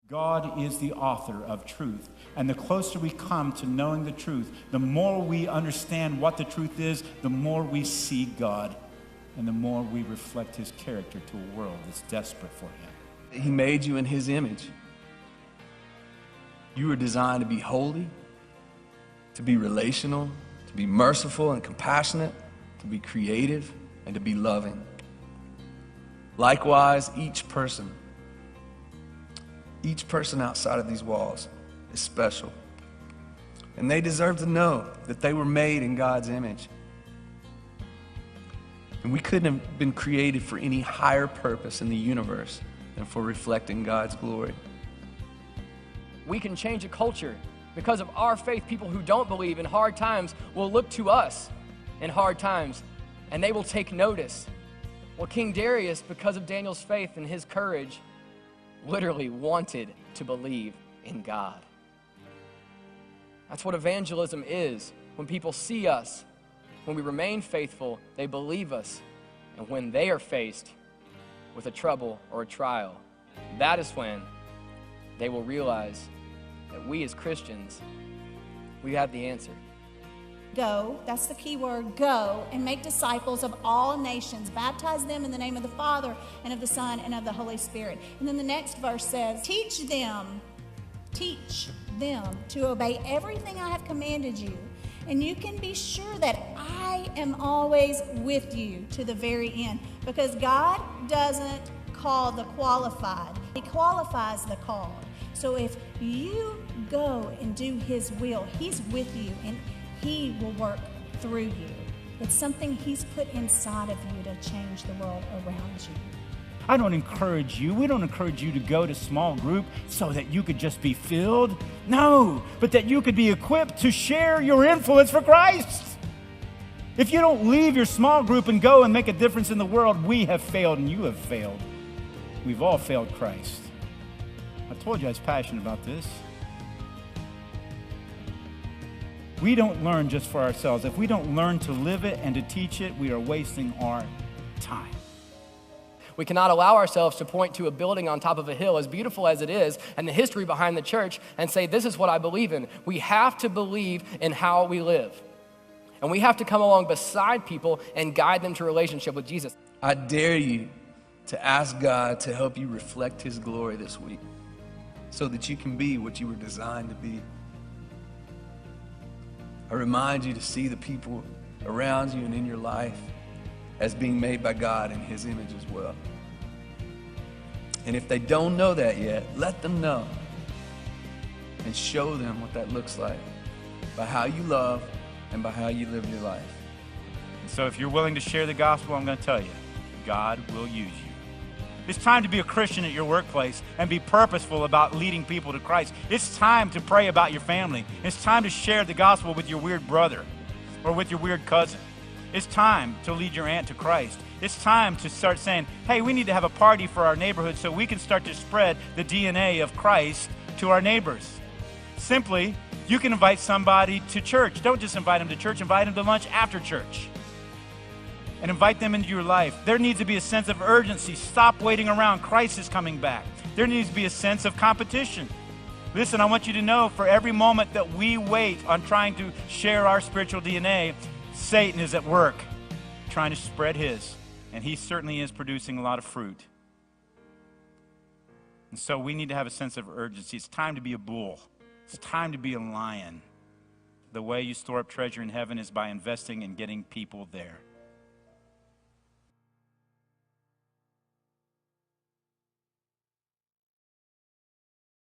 God is the author of truth, and the closer we come to knowing the truth, the more we understand what the truth is, the more we see God, and the more we reflect his character to a world that's desperate for him. He made you in his image. You were designed to be holy, to be relational, to be merciful and compassionate, to be creative, and to be loving. Likewise, each person outside of these walls is special. And they deserve to know that they were made in God's image. And we couldn't have been created for any higher purpose in the universe than for reflecting God's glory. We can change a culture. Because of our faith, people who don't believe in hard times will look to us in hard times, and they will take notice. Well, King Darius, because of Daniel's faith and his courage, literally wanted to believe in God. That's what evangelism is. When people see us, when we remain faithful, they believe us. And when they are faced with a trouble or a trial, that is when they will realize that we as Christians, we have the answer. Go, that's the key word, go and make disciples of all nations. Baptize them in the name of the Father and of the Son and of the Holy Spirit. And then the next verse says, teach them to obey everything I have commanded you. And you can be sure that I am always with you to the very end. Because God doesn't call the qualified, he qualifies the called. So if you go and do his will, he's with you and he will work through you. It's something he's put inside of you to change the world around you. I don't encourage you. We don't encourage you to go to small group so that you could just be filled. No, but that you could be equipped to share your influence for Christ. If you don't leave your small group and go and make a difference in the world, we have failed and you have failed. We've all failed Christ. I told you I was passionate about this. We don't learn just for ourselves. If we don't learn to live it and to teach it, we are wasting our time. We cannot allow ourselves to point to a building on top of a hill, as beautiful as it is, and the history behind the church, and say, this is what I believe in. We have to believe in how we live. And we have to come along beside people and guide them to a relationship with Jesus. I dare you to ask God to help you reflect his glory this week so that you can be what you were designed to be. I remind you to see the people around you and in your life as being made by God in his image as well. And if they don't know that yet, let them know and show them what that looks like by how you love and by how you live your life. And so if you're willing to share the gospel, I'm going to tell you, God will use you. It's time to be a Christian at your workplace and be purposeful about leading people to Christ. It's time to pray about your family. It's time to share the gospel with your weird brother or with your weird cousin. It's time to lead your aunt to Christ. It's time to start saying, hey, we need to have a party for our neighborhood so we can start to spread the DNA of Christ to our neighbors. Simply, you can invite somebody to church. Don't just invite them to church, invite them to lunch after church. And invite them into your life. There needs to be a sense of urgency. Stop waiting around. Christ is coming back. There needs to be a sense of competition. Listen, I want you to know, for every moment that we wait on trying to share our spiritual DNA, Satan is at work trying to spread his. And he certainly is producing a lot of fruit. And so we need to have a sense of urgency. It's time to be a bull. It's time to be a lion. The way you store up treasure in heaven is by investing in getting people there.